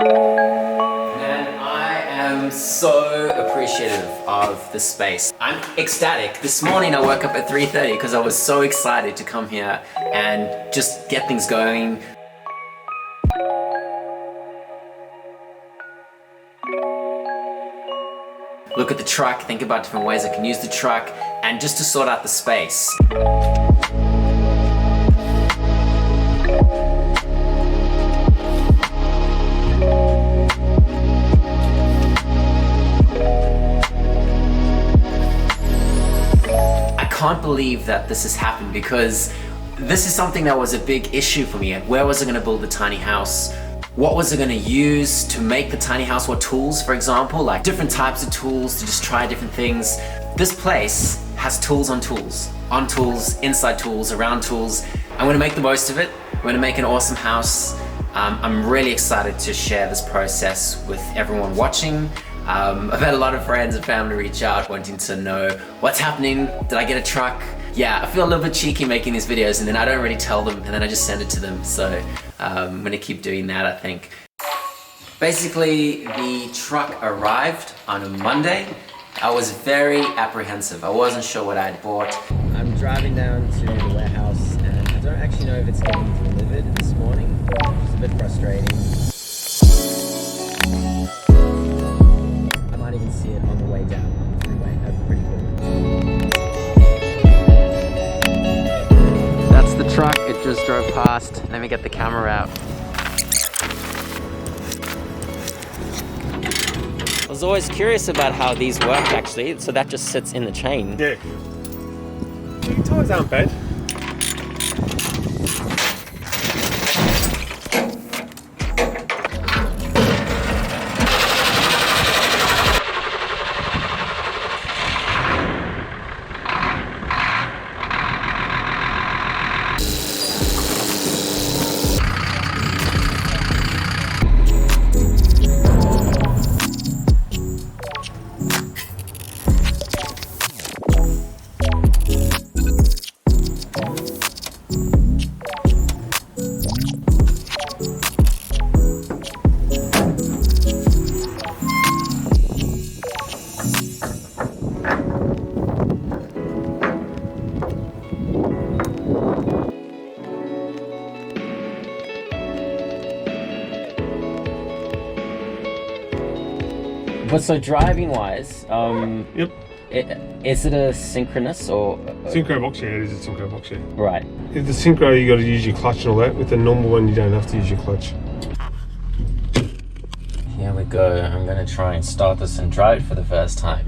Man, I am so appreciative of the space. I'm ecstatic. This morning I woke up at 3:30 because I was so excited to come here and just get things going. Look at the truck, think about different ways I can use the truck, and just to sort out the space. I can't believe that this has happened because this is something that was a big issue for me. Where was I going to build the tiny house? What was I going to use to make the tiny house? What tools, for example, like different types of tools to just try different things. This place has tools on tools, inside tools, around tools. I'm going to make the most of it. I'm going to make an awesome house. I'm really excited to share this process with everyone watching. I've had a lot of friends and family reach out wanting to know what's happening. Did I get a truck? Yeah, I feel a little bit cheeky making these videos and then I don't really tell them and then I just send it to them. So I'm gonna keep doing that, I think. Basically, the truck arrived on a Monday. I was very apprehensive. I wasn't sure what I'd bought. I'm driving down to the warehouse and I don't actually know if it's getting delivered this morning. It's a bit frustrating. I might even see it on the way down on the freeway. That'd be pretty cool. That's the truck, it just drove past. Let me get the camera out. I was always curious about how these work actually, so that just sits in the chain. Yeah. Your tyres aren't bad. But so driving wise, Yep. Is it a synchronous or? Synchro box, yeah, it is a synchro box, yeah. Right. With the synchro, you got to use your clutch and all that. With the normal one, you don't have to use your clutch. Here we go. I'm gonna try and start this and drive for the first time.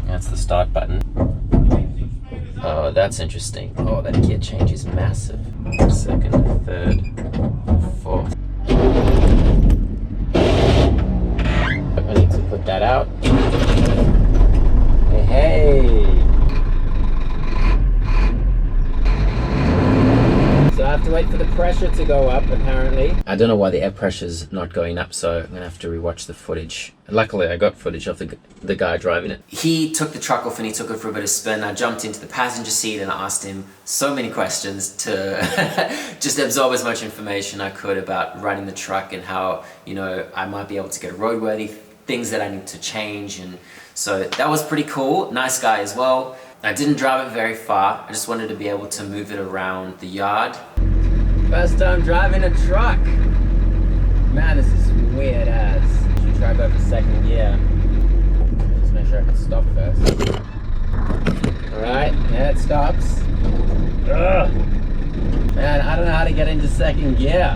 That's the start button. Oh, that's interesting. Oh, that gear change is massive. Second, third, fourth. I need to put that out. Hey. So I have to wait for the pressure to go up, apparently. I don't know why the air pressure's not going up, so I'm gonna have to rewatch the footage. Luckily, I got footage of the guy driving it. He took the truck off and he took it for a bit of spin. I jumped into the passenger seat and I asked him so many questions to just absorb as much information I could about running the truck and how, you know, I might be able to get roadworthy, things that I need to change. And so that was pretty cool. Nice guy as well. I didn't drive it very far. I just wanted to be able to move it around the yard. First time driving a truck. Man, this is weird as. Should try go for second gear. Just make sure I can stop first. Alright, yeah, it stops. Ugh. Man, I don't know how to get into second gear.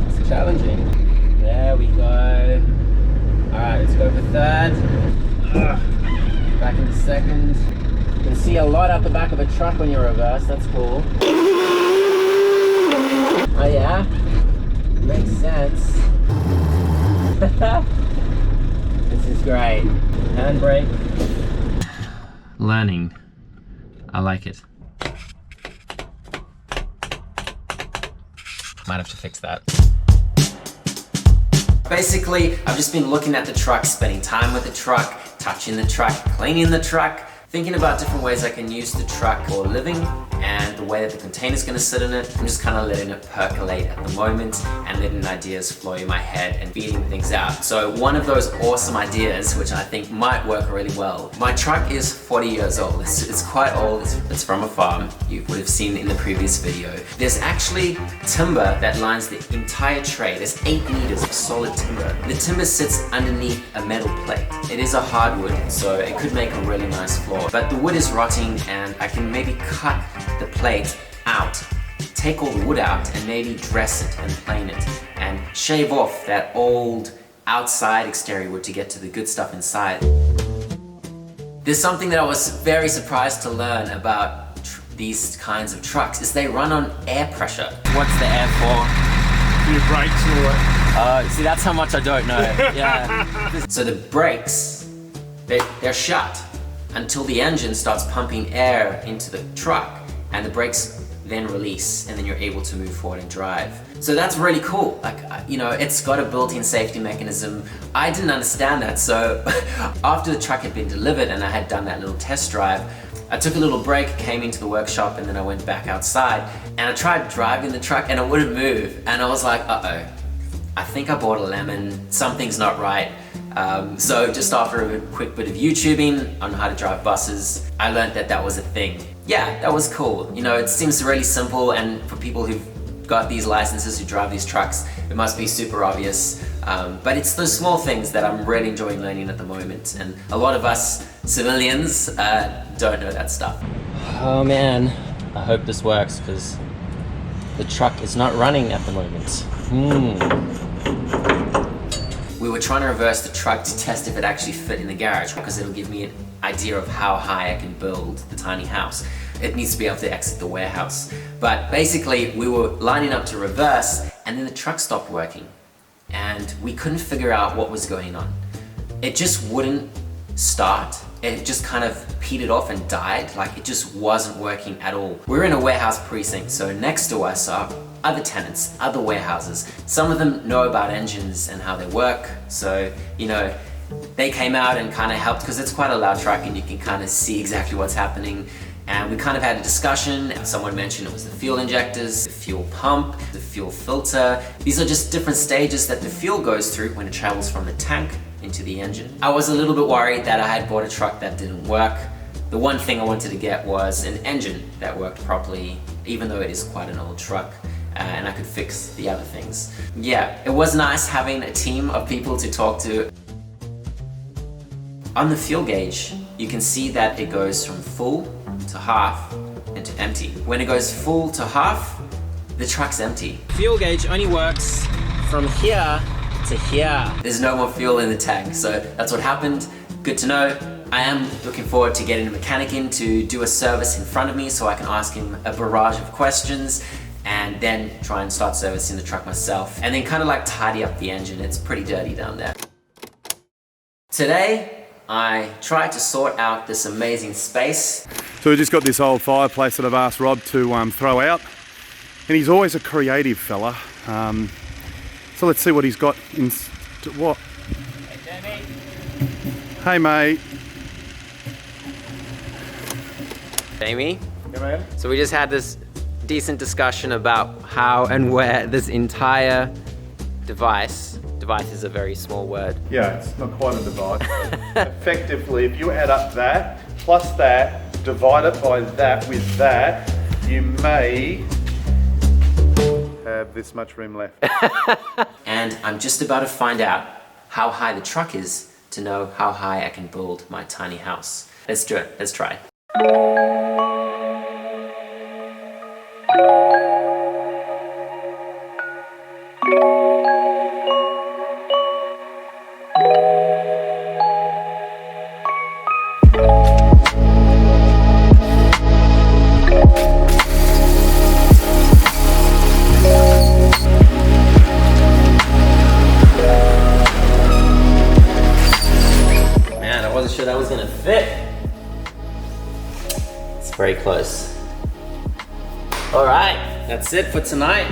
It's challenging. There we go. Alright, let's go for third. Back into second. You can see a lot out the back of a truck when you reverse, that's cool. Oh yeah? Makes sense. This is great. Handbrake. Learning. I like it. Might have to fix that. Basically, I've just been looking at the truck, spending time with the truck, touching the truck, cleaning the truck, thinking about different ways I can use the truck for living and the way that the container is going to sit in it. I'm just kind of letting it percolate at the moment and letting ideas flow in my head and beating things out. So one of those awesome ideas, which I think might work really well. My truck is 40 years old. It's quite old. It's from a farm. You would have seen in the previous video. There's actually timber that lines the entire tray. There's 8 meters of solid timber. The timber sits underneath a metal plate. It is a hardwood, so it could make a really nice floor. But the wood is rotting and I can maybe cut the plate out, take all the wood out and maybe dress it and plane it and shave off that old outside exterior wood to get to the good stuff inside. There's something that I was very surprised to learn about these kinds of trucks is they run on air pressure. What's the air for? Your brakes and all that. See, that's how much I don't know. Yeah. So the brakes, they're shut until the engine starts pumping air into the truck, and the brakes then release, and then you're able to move forward and drive. So that's really cool. Like, you know, it's got a built-in safety mechanism. I didn't understand that, so after the truck had been delivered and I had done that little test drive, I took a little break, came into the workshop, and then I went back outside, and I tried driving the truck and it wouldn't move, and I was like, uh-oh, I think I bought a lemon, something's not right. So just after a quick bit of YouTubing on how to drive buses, I learned that that was a thing. Yeah, that was cool. You know, it seems really simple, and for people who've got these licenses who drive these trucks, it must be super obvious. But it's those small things that I'm really enjoying learning at the moment, and a lot of us civilians don't know that stuff. Oh man, I hope this works because the truck is not running at the moment. We were trying to reverse the truck to test if it actually fit in the garage because it'll give me an idea of how high I can build the tiny house. It needs to be able to exit the warehouse. But basically we were lining up to reverse and then the truck stopped working and we couldn't figure out what was going on. It just wouldn't start. It just kind of petered off and died. Like it just wasn't working at all. We're in a warehouse precinct, so next to us are other tenants, other warehouses. Some of them know about engines and how they work, so you know, they came out and kind of helped because it's quite a loud truck and you can kind of see exactly what's happening. And we kind of had a discussion. Someone mentioned it was the fuel injectors, the fuel pump, the fuel filter. These are just different stages that the fuel goes through when it travels from the tank into the engine. I was a little bit worried that I had bought a truck that didn't work. The one thing I wanted to get was an engine that worked properly, even though it is quite an old truck. And I could fix the other things. Yeah, it was nice having a team of people to talk to. On the fuel gauge, you can see that it goes from full to half and to empty. When it goes full to half, the truck's empty. Fuel gauge only works from here to here. There's no more fuel in the tank, so that's what happened. Good to know. I am looking forward to getting a mechanic in to do a service in front of me so I can ask him a barrage of questions and then try and start servicing the truck myself and then kind of like tidy up the engine. It's pretty dirty down there. Today, I tried to sort out this amazing space. So we've just got this old fireplace that I've asked Rob to throw out, and he's always a creative fella. So let's see what he's got in. What? Hey, Jamie. Hey, mate. Jamie. Yeah, man. So we just had this decent discussion about how and where this entire device is a very small word. Yeah, it's not quite a device. Effectively, if you add up that, plus that, divide it by that with that, you may have this much room left. And I'm just about to find out how high the truck is to know how high I can build my tiny house. Let's do it. Let's try. Man, I wasn't sure that was gonna fit. It's very close. All right, that's it for tonight.